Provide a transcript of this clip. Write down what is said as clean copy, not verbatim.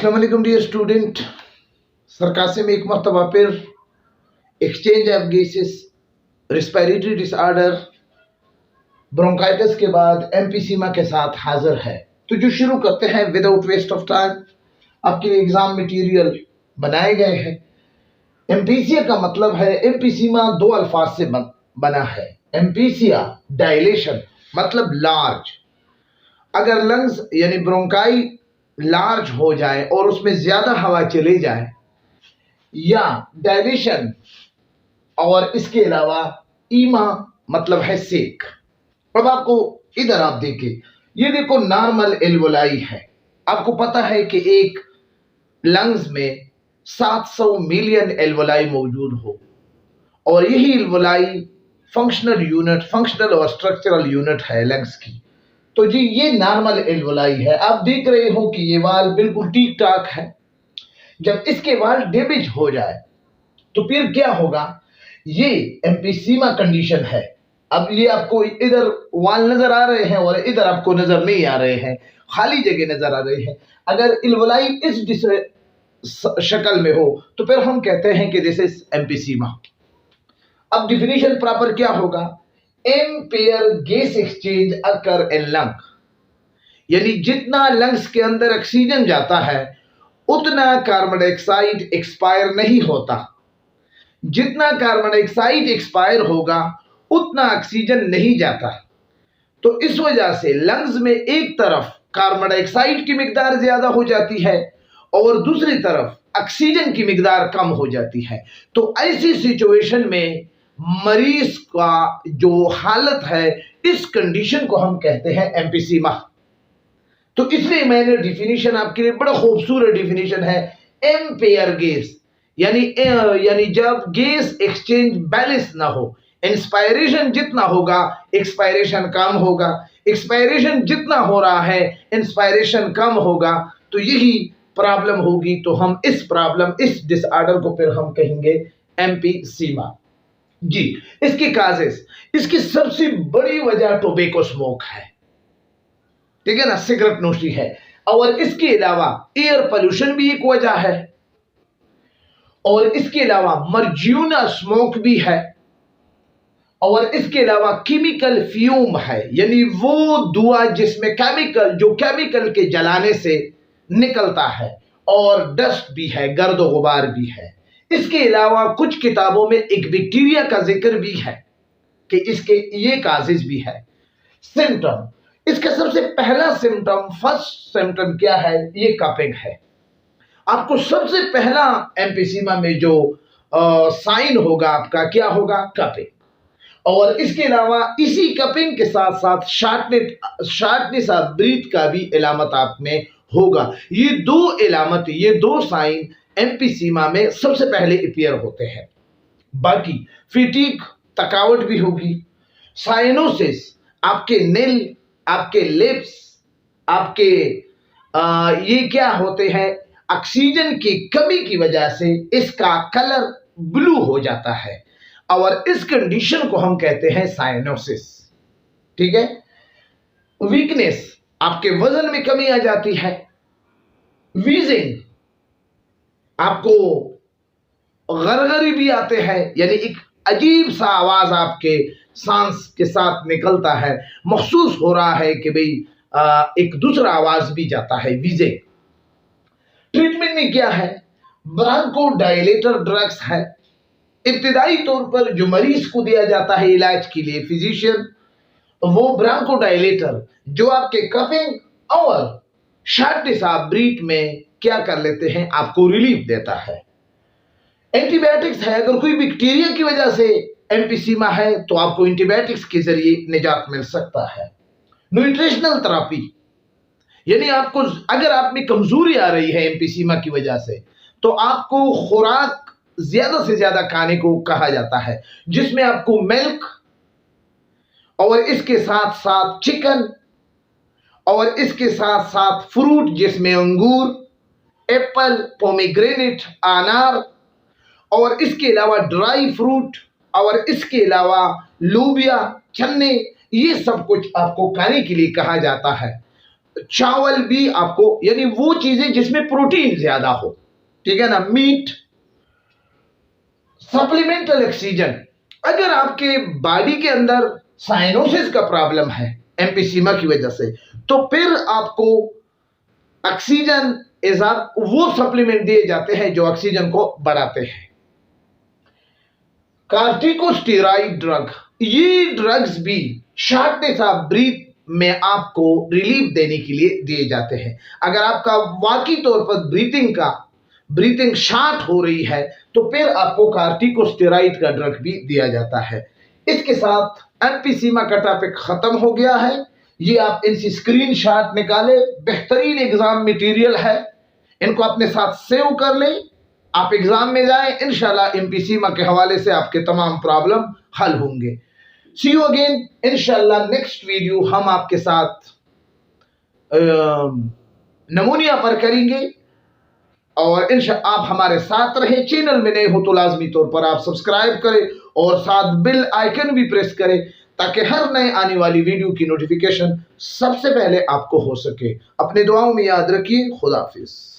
अस्सलाम वालेकुम dear student. सरकासे में एक मरतबा फिर exchange of gases, respiratory disorder, bronchitis के बाद एम्फीसीमा के साथ हाजिर है। तो जो शुरू करते हैं विदाउट वेस्ट ऑफ टाइम, आपके लिए एग्जाम मटेरियल बनाए गए हैं। एम्फीसिया का मतलब है, एम्फीसीमा दो अल्फाज से बना है। एम्फीसिया डायलेशन मतलब लार्ज। अगर लंग्स यानी ब्रोंकाई लार्ज हो जाए और उसमें ज्यादा हवा चले जाए, या डायलेशन, और इसके अलावा ईमा मतलब है सेक। अब आपको इधर आप देखिए, ये देखो नॉर्मल एल्वोलाई है। आपको पता है कि एक लंग्स में 700 मिलियन एल्वोलाई मौजूद हो, और यही एल्वोलाई फंक्शनल और स्ट्रक्चरल यूनिट है लंग्स की। तो जी ये नॉर्मल एल्वोलाई है। आप देख रहे हो कि ये वाल बिल्कुल ठीक ठाक है। जब इसके वाल डैमेज हो जाए तो फिर क्या होगा, ये एम्फीसीमा कंडीशन है। अब ये आपको इधर वाल नजर आ रहे हैं और इधर आपको नजर नहीं आ रहे हैं, खाली जगह नजर आ रहे हैं। अगर एल्वोलाई इस शक्ल में हो तो फिर हम कहते हैं कि दिस इज एम्फीसीमा। अब डिफिनीशन प्रॉपर क्या होगा, एम्पेयर गैस एक्सचेंज अकर इन लंग, यानी जितना लंग्स के अंदर ऑक्सीजन जाता है उतना कार्बन डाइऑक्साइड एक्सपायर नहीं होता। जितना कार्बन डाइऑक्साइड एक्सपायर होगा उतना ऑक्सीजन नहीं जाता। तो इस वजह से लंग्स में एक तरफ कार्बन डाइऑक्साइड की मिकदार ज्यादा हो जाती है और दूसरी तरफ ऑक्सीजन की मिकदार कम हो जाती है। तो ऐसी सिचुएशन में मरीज का जो हालत है, इस कंडीशन को हम कहते हैं एम्फीसीमा। तो इसलिए मैंने डिफिनीशन आपके लिए बड़ा खूबसूरत डिफिनीशन है, एम्पेयर गैस यानी जब गैस एक्सचेंज बैलेंस ना हो, इंस्पायरेशन जितना होगा एक्सपायरेशन कम होगा, एक्सपायरेशन जितना हो रहा है इंस्पायरेशन कम होगा, तो यही प्रॉब्लम होगी। तो हम इस डिसऑर्डर को फिर हम कहेंगे एम्फीसीमा। जी इसकी काजेस, इसकी सबसे बड़ी वजह टोबैको स्मोक है, ठीक है ना, सिगरेट नोशी है। और इसके अलावा एयर पोल्यूशन भी एक वजह है, और इसके अलावा मर्ज्यूना स्मोक भी है, और इसके अलावा केमिकल फ्यूम है, यानी वो धुआं जिसमें केमिकल के जलाने से निकलता है, और डस्ट भी है, गर्द गुबार भी है। इसके अलावा कुछ किताबों में एक बैक्टीरिया का जिक्र भी है कि इसके ये काजेज भी है। सिम्टम, इसका सबसे पहला सिम्टम, फर्स्ट सिम्टम क्या है, ये कपिंग है। आपको सबसे पहला एम्फीसीमा में जो साइन होगा आपका क्या होगा, कपिंग। और इसके अलावा इसी कपिंग के साथ साथ शार्टनेस ऑफ ब्रीथ का भी इलामत आप में होगा। ये दो साइन एम्फीसीमा में सबसे पहले अपीयर होते हैं। बाकी फटीग, थकावट भी होगी, साइनोसिस, आपके नेल, आपके लिप्स, आपके ये क्या होते हैं, ऑक्सीजन की कमी की वजह से इसका कलर ब्लू हो जाता है, और इस कंडीशन को हम कहते हैं साइनोसिस, ठीक है। वीकनेस, आपके वजन में कमी आ जाती है। वीजिंग, आपको गरगरी भी आते हैं, यानी एक अजीब सा आवाज आपके सांस के साथ निकलता है, महसूस हो रहा है कि भाई एक दूसरा आवाज भी जाता है, वीजिंग। ट्रीटमेंट में क्या है, ब्रांको डायलेटर ड्रग्स है। इब्तिदाई तौर पर जो मरीज को दिया जाता है इलाज के लिए, फिजिशियन, वो ब्रांको डायलेटर जो आपके कपिंग और शार्टनेस ऑफ ब्रीथ में क्या कर लेते हैं, आपको रिलीफ देता है। एंटीबायोटिक्स है, अगर कोई बैक्टीरिया की वजह से एम्फीसीमा है तो आपको एंटीबायोटिक्स के जरिए निजात मिल सकता है। न्यूट्रिशनल थेरेपी, यानी आपको अगर आप में कमजोरी आ रही है एम्फीसीमा की वजह से, तो आपको खुराक ज्यादा से ज्यादा खाने को कहा जाता है, जिसमें आपको मिल्क और इसके साथ साथ चिकन और इसके साथ साथ फ्रूट, जिसमें अंगूर, एप्पल, पोमीग्रेनेट, अनार, और इसके अलावा ड्राई फ्रूट, और इसके अलावा लोबिया, चने, ये सब कुछ आपको खाने के लिए कहा जाता है। चावल भी आपको, यानी वो चीजें जिसमें प्रोटीन ज्यादा हो, ठीक है ना, मीट। सप्लीमेंटल ऑक्सीजन, अगर आपके बॉडी के अंदर साइनोसिस का प्रॉब्लम है एम्फीसीमा की वजह से, तो फिर आपको ऑक्सीजन वो सप्लीमेंट दिए जाते हैं जो ऑक्सीजन को बढ़ाते हैं। कार्टिकोस्टेरॉइड ड्रग, ये ड्रग्स भी शॉर्टनेस ऑफ ब्रीथ में आपको रिलीफ देने के लिए दिए जाते हैं। अगर आपका वाकई तौर पर ब्रीथिंग शॉर्ट हो रही है तो फिर आपको कार्टिकोस्टेरॉइड का ड्रग भी दिया जाता है। इसके साथ एम्फीसीमा का टॉपिक खत्म हो गया है। ये आप इनसे स्क्रीनशॉट निकालें, बेहतरीन एग्जाम मटेरियल है, इनको अपने साथ सेव कर लें। आप एग्जाम में जाएं, इंशाल्लाह एम्फीसीमा के हवाले से आपके तमाम प्रॉब्लम हल होंगे। सी यू अगेन इंशाल्लाह नेक्स्ट वीडियो हम आपके साथ नमूनिया पर करेंगे। और आप हमारे साथ रहे। चैनल में नए हो तो लाजमी तौर पर आप सब्सक्राइब करें और साथ बेल आइकन भी प्रेस करें ताकि हर नए आने वाली वीडियो की नोटिफिकेशन सबसे पहले आपको हो सके। अपने दुआओं में याद रखिए। खुदा हाफिज।